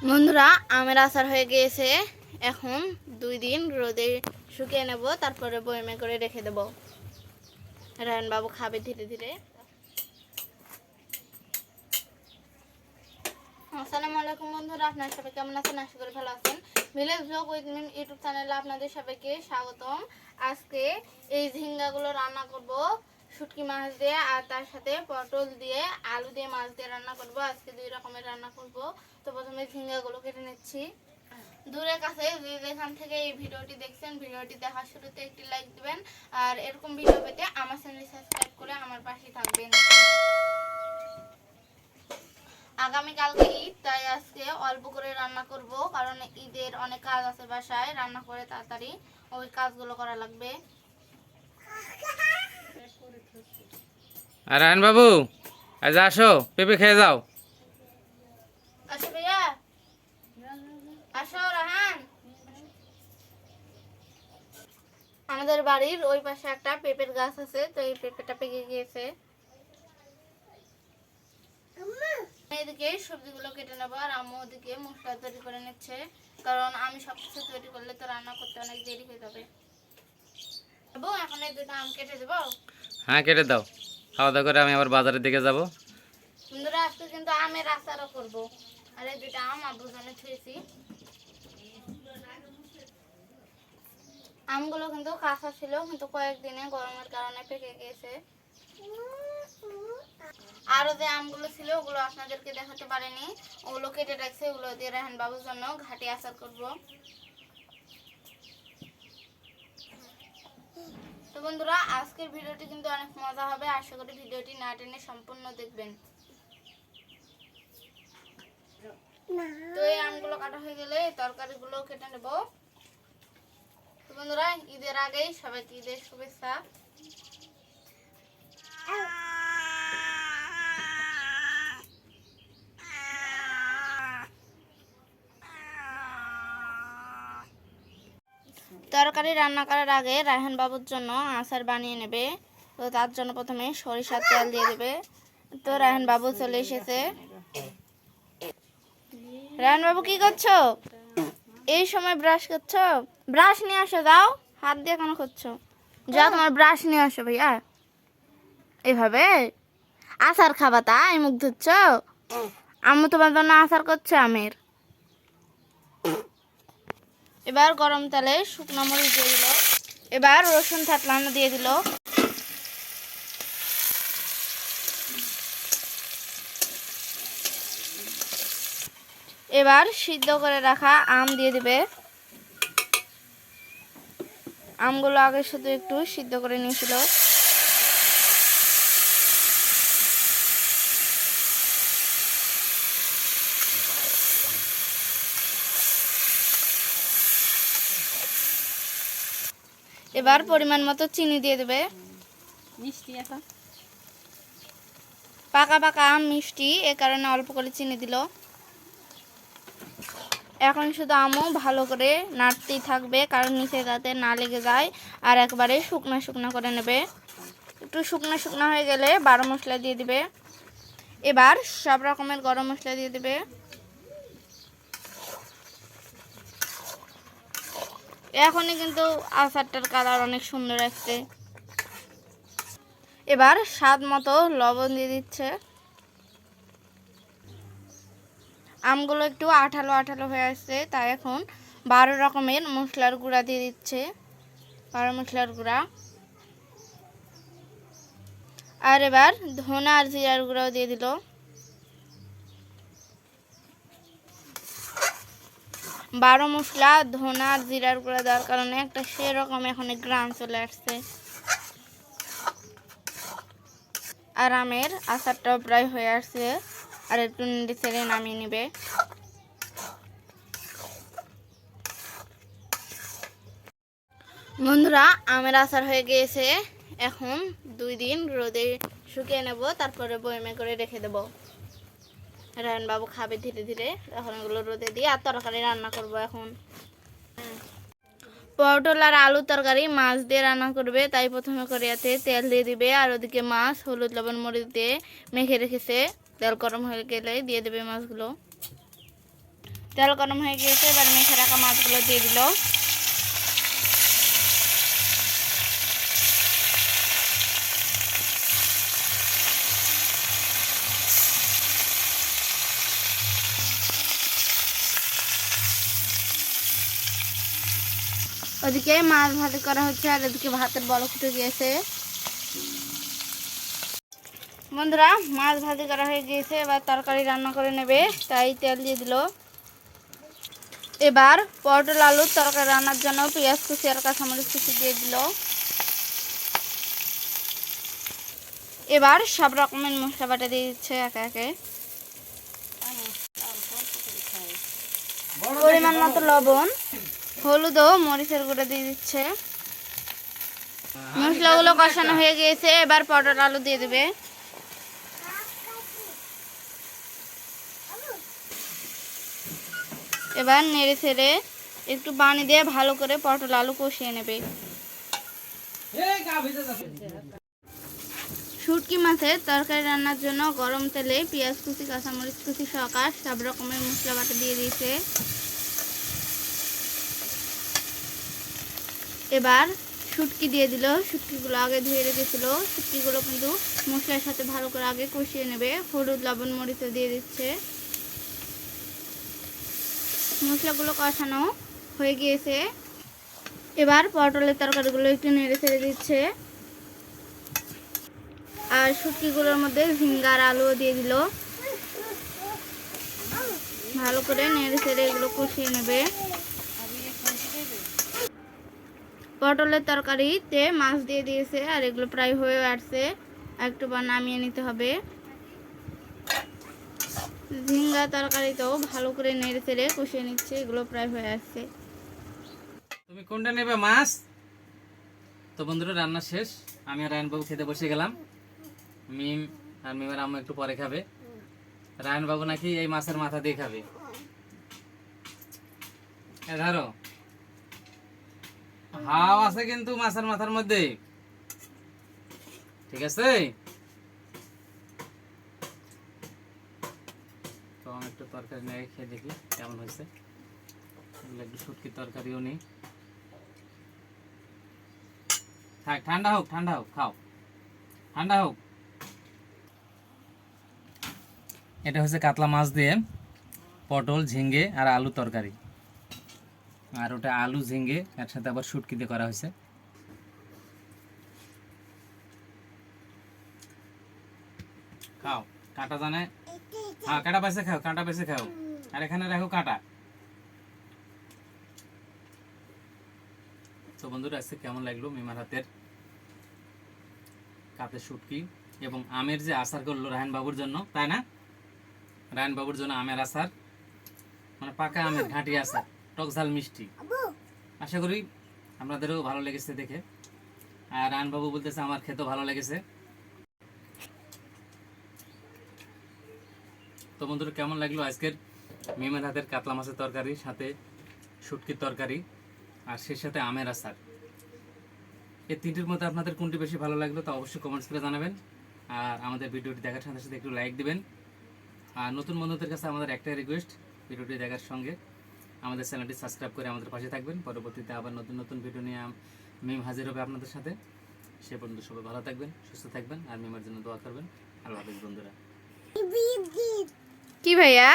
বন্ধুরা আমের আচার হয়ে গিয়েছে। এখন 2 দিন রোদে শুকিয়ে নেব, তারপরে বয়মে করে রেখে দেব। রায়ন বাবু খাবে ধীরে ধীরে। আসসালামু আলাইকুম বন্ধুরা, আপনারা সবাই কেমন আছেন? আশা করি ভালো আছেন। Village vlog with Mim YouTube চ্যানেলে আপনাদের সবাইকে স্বাগতম। আজকে এই ঝিঙ্গাগুলো রান্না করব শুটকি মাছ দিয়ে, আর তার সাথে পটল দিয়ে, আলু দিয়ে, মাছ দিয়ে রান্না করব। আজকে 2 রকমের রান্না করব। তো প্রথমে ঝিঙ্গাগুলো কেটে নিচ্ছি। দূরের কাছে যেখান থেকে এই ভিডিওটি দেখছেন, ভিডিওটি দেখার শুরুতে একটি লাইক দিবেন, আর এরকম ভিডিও পেতে আমার চ্যানেল সাবস্ক্রাইব করে আমার পাশে থাকবেন। আগামীকালকে ঈদ, তাই আজকে অল্প করে রান্না করব, কারণ ঈদের অনেক কাজ আছে বাসায়। রান্না করে তাড়াতাড়ি ওই কাজগুলো করা লাগবে। আর রায়ন বাবু, আজ আসো, পেঁপে খেয়ে যাও। আসো ভাইয়া, আসো রাহান। আমাদের বাড়ির ওই পাশে একটা পেঁপের গাছ আছে, তো এই পেঁপেটা পেকে গিয়েছে। এদিকে সবজিগুলো কেটে নেবো, আর আম্মু ওদিকে মশলা তৈরি করে নিচ্ছে, কারণ আমি সবকিছু তৈরি করলে তো রান্না করতে অনেক দেরি হয়ে যাবে। এখন এই 2টা আম কেটে দেবো। হ্যাঁ, কেটে দাও। খাওয়া দাওয়া করে আমি আবার বাজারের দিকে যাব। বন্ধুরা আজকে কিন্তু আমের আচারও করবো, আর এই 2টা আম আব্বুর জন্য ছুঁয়েছি। আমগুলো কিন্তু কাঁচা ছিল, কিন্তু কয়েকদিনে গরমের কারণে পেকে গিয়েছে। আরো যে আমগুলো ছিল ওগুলো আপনাদেরকে দেখাতে পারিনি, ওগুলো কেটে রাখছে। ওগুলো দিয়ে রায়হান বাবুর জন্য ঘাটি আচার করব। তো বন্ধুরা আজকের ভিডিওটি কিন্তু অনেক মজা হবে, আশা করি ভিডিওটি না টেনে সম্পূর্ণ দেখবেন। তো এই আমগুলো কাটা হয়ে গেলে তরকারিগুলো কেটে নেব। তো বন্ধুরা ঈদের আগেই সবাইকে ঈদের শুভেচ্ছা। তরকারি রান্না করার আগে রায়হান বাবুর জন্য আচার বানিয়ে নেবে। তো তার জন্য প্রথমে সরিষার তেল দিয়ে দেবে। তো রায়হান বাবু চলে এসেছে। রায়হান বাবু কি করছো? এই সময় ব্রাশ করছো? ব্রাশ নিয়ে আসো, দাও। হাত দিয়ে কেন করছো? যাও, তোমার ব্রাশ নিয়ে আসো ভাইয়া। এইভাবে আচার খাবা তাই মুখ ধুচ্ছ? আম্মু তোমার জন্য আচার করছে আমের। এবার গরম তেলে শুকনো মরিচ দিয়ে দিল। এবার রসুন থাকলানো দিয়ে দিল। এবার সিদ্ধ করে রাখা আম দিয়ে দিবে। আমগুলো আগে শুধু একটু সিদ্ধ করে নিয়েছিল। এবার পরিমাণ মতো চিনি দিয়ে দেবে। মিষ্টি এখন পাকা পাকা আম মিষ্টি, এ কারণে অল্প করে চিনি দিল। এখন শুধু আমও ভালো করে নাড়তেই থাকবে, কারণ নিচে যাতে না লেগে যায়। আর একবারে শুকনো শুকনো করে নেবে। একটু শুকনো শুকনো হয়ে গেলে 12 মশলা দিয়ে দিবে। এবার সব রকমের গরম মশলা দিয়ে দিবে। এখনই কিন্তু আচারটার কালার অনেক সুন্দর আসছে। এবার স্বাদ মতো লবণ দিয়ে দিচ্ছে। আমগুলো একটু আঠালো আঠালো হয়ে আসছে, তাই এখন 12 রকমের মশলার গুঁড়া দিয়ে দিচ্ছে। 12 মশলার গুঁড়া। আর এবার ধনা আর জিরার গুঁড়াও দিয়ে দিল। 12 মশলা, ধনা আর জিরার গুঁড়া দেওয়ার কারণে একটা সেরকম এখন গ্রাম চলে আসছে। আর আমের আচারটাও প্রায় হয়ে আসছে, আর একটু নেড়ে ছেড়ে নামিয়ে নেবে। বন্ধুরা আমের আচার হয়ে গিয়েছে। এখন 2 দিন রোদে শুকিয়ে নেব, তারপরে বয়মে করে রেখে দেব। রায়ন বাবু খাবে ধীরে ধীরে। এখন এগুলো রোদে দিয়ে আর তরকারি রান্না করব। এখন পটল আর আলু তরকারি মাছ দিয়ে রান্না করবে, তাই প্রথমে কড়াইতে তেল দিয়ে দিবে, আর ওদিকে মাছ হলুদ লবণ মরিচ দিয়ে মেখে রেখেছে। তেল গরম হয়ে গেলে দিয়ে দেবে মাছগুলো। তেল গরম হয়ে গিয়েছে, এবার মেখে রাখা মাছগুলো দিয়ে দিল। ওদিকে মাছ ভাজি করা হচ্ছে আর এদিকে ভাতের বলক উঠে গিয়েছে। বন্ধুরা, মাছ ভাজি করা হয়ে গিয়েছে, এবার তরকারি রান্না করে নেবে, তাই তেল দিয়ে দিল। এবার পটল আলুর তরকারি রান্নার জন্য পেঁয়াজ কুচি আর কাঁচামরিচ কুচি দিয়ে দিল। এবার সব রকমের মশলা বাটা দিয়ে দিচ্ছে একে একে। পরিমাণ মতো লবণ, হলুদ ও মরিচের গুঁড়ো দিয়ে দিচ্ছে। মশলাগুলো কষানো হয়ে গিয়েছে, এবার পটল আলু দিয়ে দেবে। এবার নেড়ে ছেড়ে একটু পানি দিয়ে ভালো করে পটল আলু কষিয়ে নেবে। শুটকি মাছের তরকারি রান্নার জন্য গরম তেলে পেঁয়াজ কুচি কাঁচামরিচ কুচি সহ সব রকমের মশলা বাটা দিয়ে দিয়েছে। এবার শুটকি দিয়ে দিল। শুটকিগুলো আগে ধুয়ে রেখেছিল, শুটকিগুলো কিন্তু মশলার সাথে ভালো করে আগে কষিয়ে নেবে। হলুদ লবণ মরিচও দিয়ে দিচ্ছে। মশলাগুলো কষানো হয়ে গিয়েছে, এবার পটলের তরকারিগুলো একটু নেড়ে ছেড়ে দিচ্ছে আর শুটকিগুলোর মধ্যে ঝিঙ্গার আলুও দিয়ে দিল। ভালো করে নেড়ে ছেড়ে এগুলো কষিয়ে নেবে। পটলের তরকারিতে মাছ দিয়ে দিয়েছে আর এগুলো প্রায় হয়ে আসছে, একটু নামিয়ে নিতে হবে। ঝিঙ্গা তরকারিতেও ভালো করে নেড়ে চেড়ে কষিয়ে নিচ্ছে, এগুলো প্রায় হয়ে আসছে। তুমি কোনটা নেবে মাছ? তো বন্ধুরা, রান্না শেষ, আমি আর রায়নবাবু খেতে বসে গেলাম। মিম আর মিমের আম্মু একটু পরে খাবে। রায়নবাবু নাকি এই মাছের মাথা দিয়ে খাবে। ধরো, হাও আছে কিন্তু মাছের মাথার মধ্যে, ঠিক আছে? তো আমি একটু তরকারি নিয়ে খেয়ে দেখি কেমন হয়েছে। একটু শুটকির তরকারিও নেই, থাক, ঠান্ডা হোক, ঠান্ডা হোক, খাও, ঠান্ডা হোক। এটা হচ্ছে কাতলা মাছ দিয়ে পটল ঝিঙ্গে আর আলু তরকারি, আর ওটা আলু ঝিঙ্গে একসাথে আবার শুটকি দিয়ে করা হয়েছে। খাও, কাটা জানে, হ্যাঁ কাটা পাইছে খাও, কাটা পাইছে খাও, আর এখানে রাখো কাটা। তো বন্ধুরা, আজকে কেমন লাগলো মিমার হাতের কাতের শুটকি এবং আমের যে আচার করলো রায়হান বাবুর জন্য, তাই না? রায়হান বাবুর জন্য আমের আচার, মানে পাকা আমের ঘাঁটি আচার, টক ঝাল মিষ্টি। আশা করি আপনাদেরও ভালো লেগেছে দেখে। আর রায়হান বাবু বলতেছে আমার খেতেও ভালো লেগেছে। তো বন্ধুরা, কেমন লাগলো আজকের মিমের হাতের কাতলা মাছের তরকারি, সাথে শুটকির তরকারি, আর সেই সাথে আমের আচার। এই তিনটির মধ্যে আপনাদের কোনটি বেশি ভালো লাগলো তা অবশ্যই কমেন্টস করে জানাবেন। আর আমাদের ভিডিওটি দেখার সাথে সাথে একটু লাইক দিবেন। আর নতুন বন্ধুদের কাছে আমাদের একটাই রিকোয়েস্ট, ভিডিওটি দেখার সঙ্গে আমাদের চ্যানেলটি সাবস্ক্রাইব করে আমাদের পাশে থাকবেন। পরবর্তীতে আবার নতুন নতুন ভিডিও নিয়ে মিম হাজির হবে আপনাদের সাথে। সে পর্যন্ত সবাই ভালো থাকবেন, সুস্থ থাকবেন, আর মিমের জন্য দোয়া করবেন। আল্লাহ হাফেজ বন্ধুরা। কি ভাইয়া?